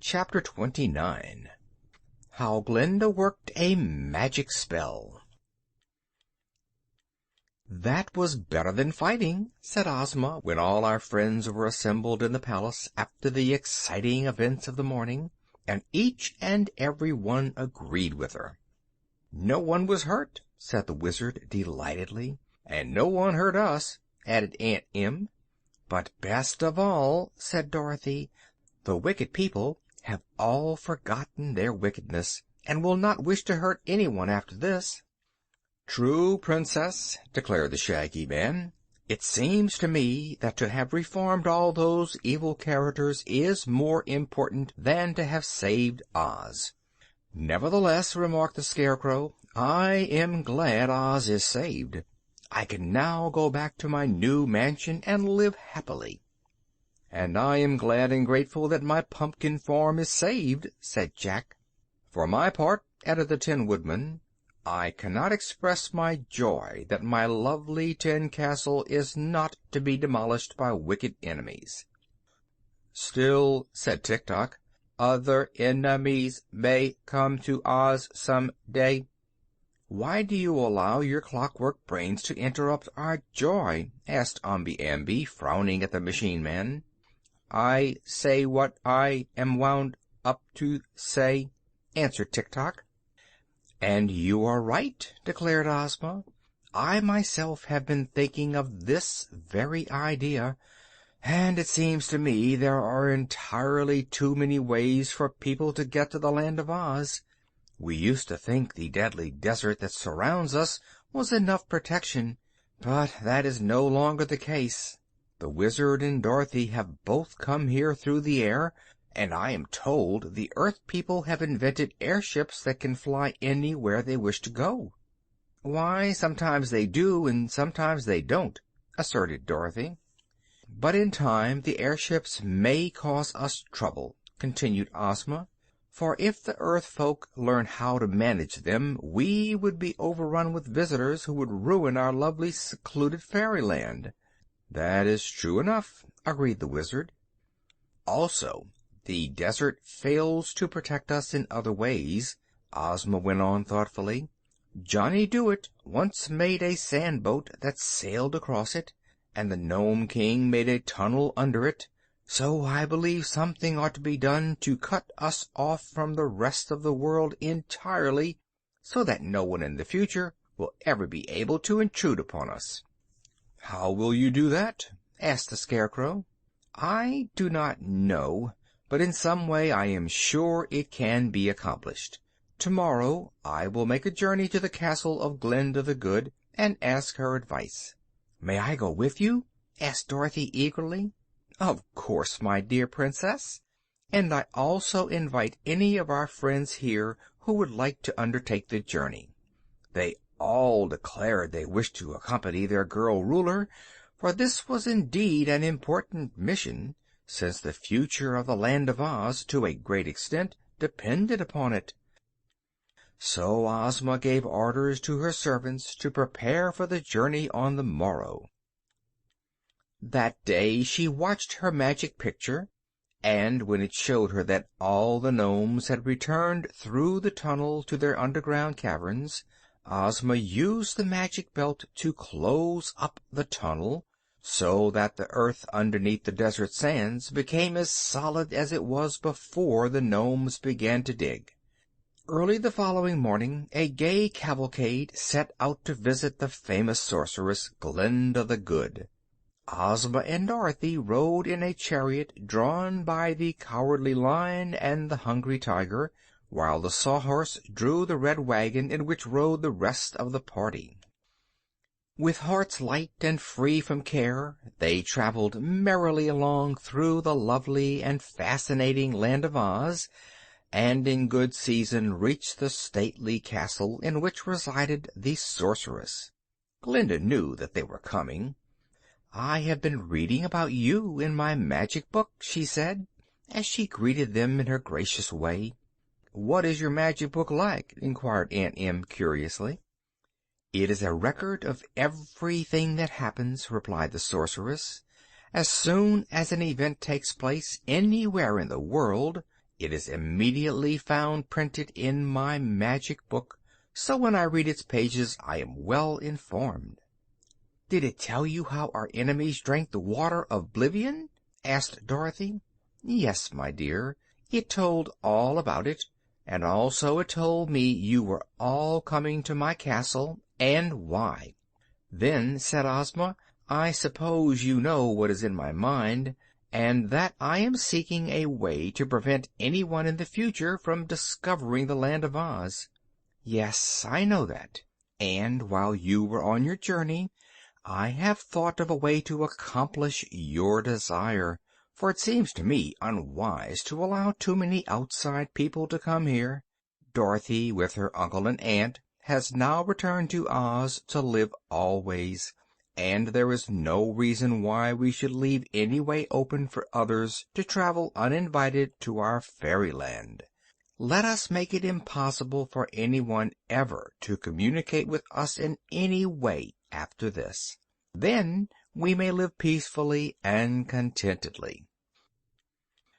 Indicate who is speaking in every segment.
Speaker 1: Chapter 29 How Glinda Worked a Magic Spell. "That was better than fighting," said Ozma, when all our friends were assembled in the palace after the exciting events of the morning, and each and every one agreed with her. "No one was hurt," said the Wizard delightedly. "And no one hurt us," added Aunt Em. "But best of all," said Dorothy, "the wicked people have all forgotten their wickedness, and will not wish to hurt anyone after this." "True, Princess," declared the Shaggy Man. "It seems to me that to have reformed all those evil characters is more important than to have saved Oz." "Nevertheless," remarked the Scarecrow, "I am glad Oz is saved. I can now go back to my new mansion and live happily." "And I am glad and grateful that my pumpkin farm is saved," said Jack. "For my part," added the Tin Woodman, "I cannot express my joy that my lovely tin castle is not to be demolished by wicked enemies." "Still," said Tik-Tok, "other enemies may come to Oz some day." "Why do you allow your clockwork brains to interrupt our joy?" asked Omby Amby, frowning at the machine man. "I say what I am wound up to say," answered Tik-Tok. "And you are right," declared Ozma. "I myself have been thinking of this very idea, and it seems to me there are entirely too many ways for people to get to the Land of Oz. We used to think the deadly desert that surrounds us was enough protection, but that is no longer the case. The Wizard and Dorothy have both come here through the air, and I am told the Earth people have invented airships that can fly anywhere they wish to go." "Why, sometimes they do and sometimes they don't," asserted Dorothy. "But in time the airships may cause us trouble," continued Ozma. "For if the Earth folk learn how to manage them we would be overrun with visitors who would ruin our lovely secluded fairyland." "That is true enough," agreed the Wizard. "Also, the desert fails to protect us in other ways," Ozma went on thoughtfully. "Johnny Dooit once made a sand boat that sailed across it, and the Nome King made a tunnel under it. So I believe something ought to be done to cut us off from the rest of the world entirely, so that no one in the future will ever be able to intrude upon us." "How will you do that?" asked the Scarecrow. "I do not know, but in some way I am sure it can be accomplished. Tomorrow I will make a journey to the castle of Glinda the Good and ask her advice." "May I go with you?" asked Dorothy eagerly. "Of course, my dear Princess, and I also invite any of our friends here who would like to undertake the journey." They all declared they wished to accompany their girl Ruler, for this was indeed an important mission, since the future of the Land of Oz, to a great extent, depended upon it. So Ozma gave orders to her servants to prepare for the journey on the morrow. That day she watched her magic picture, and when it showed her that all the nomes had returned through the tunnel to their underground caverns, Ozma used the magic belt to close up the tunnel, so that the earth underneath the desert sands became as solid as it was before the nomes began to dig. Early the following morning a gay cavalcade set out to visit the famous sorceress, Glinda the Good. Ozma and Dorothy rode in a chariot drawn by the Cowardly Lion and the Hungry Tiger, while the Sawhorse drew the red wagon in which rode the rest of the party. With hearts light and free from care, they traveled merrily along through the lovely and fascinating Land of Oz, and in good season reached the stately castle in which resided the sorceress. Glinda knew that they were coming. "I have been reading about you in my magic book," she said, as she greeted them in her gracious way. "What is your magic book like?" inquired Aunt Em curiously. "It is a record of everything that happens," replied the sorceress. "As soon as an event takes place anywhere in the world, It is immediately found printed in my magic book, so when I read its pages I am well informed." "Did it tell you how our enemies drank the water of oblivion?" asked Dorothy. "Yes, my dear, it told all about it, and also it told me you were all coming to my castle, and why." "Then," said Ozma, "I suppose you know what is in my mind, and that I am seeking a way to prevent anyone in the future from discovering the Land of Oz." "Yes, I know that. And while you were on your journey I have thought of a way to accomplish your desire, for it seems to me unwise to allow too many outside people to come here. Dorothy, with her uncle and aunt, has now returned to Oz to live always, and there is no reason why we should leave any way open for others to travel uninvited to our fairyland. Let us make it impossible for anyone ever to communicate with us in any way after this. Then we may live peacefully and contentedly."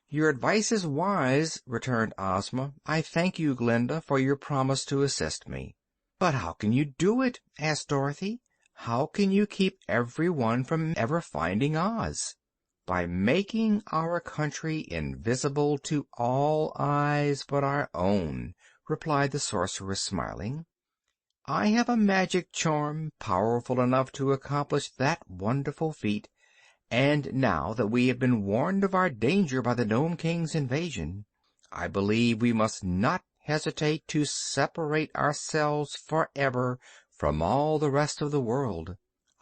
Speaker 1: "Your advice is wise," returned Ozma. "I thank you, Glinda, for your promise to assist me." "But how can you do it?" asked Dorothy. "How can you keep everyone from ever finding Oz?" "By making our country invisible to all eyes but our own," replied the Sorceress, smiling. "I have a magic charm powerful enough to accomplish that wonderful feat, and now that we have been warned of our danger by the Nome King's invasion, I believe we must not hesitate to separate ourselves forever from all the rest of the world."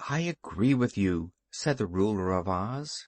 Speaker 1: "I agree with you," said the ruler of Oz.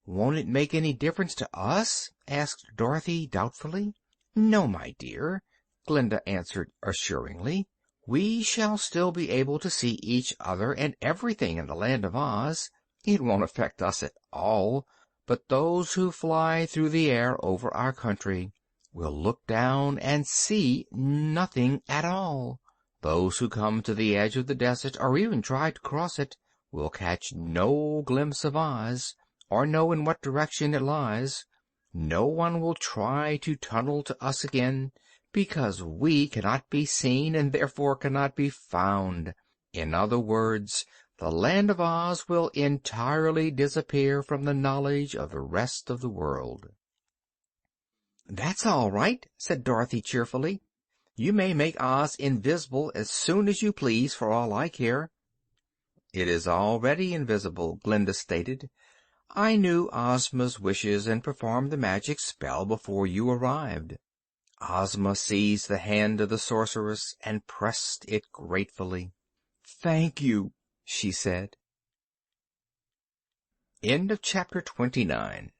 Speaker 1: "Won't it make any difference to us?" asked Dorothy doubtfully. "No, my dear," Glinda answered assuringly. "We shall still be able to see each other and everything in the Land of Oz. It won't affect us at all, but those who fly through the air over our country will look down and see nothing at all. Those who come to the edge of the desert, or even try to cross it, will catch no glimpse of Oz, or know in what direction it lies. No one will try to tunnel to us again, because we cannot be seen and therefore cannot be found. In other words, the Land of Oz will entirely disappear from the knowledge of the rest of the world." "That's all right," said Dorothy cheerfully. "You may make Oz invisible as soon as you please, for all I care." "It is already invisible," Glinda stated. "I knew Ozma's wishes and performed the magic spell before you arrived." Ozma seized the hand of the Sorceress and pressed it gratefully. "Thank you," she said. Chapter 29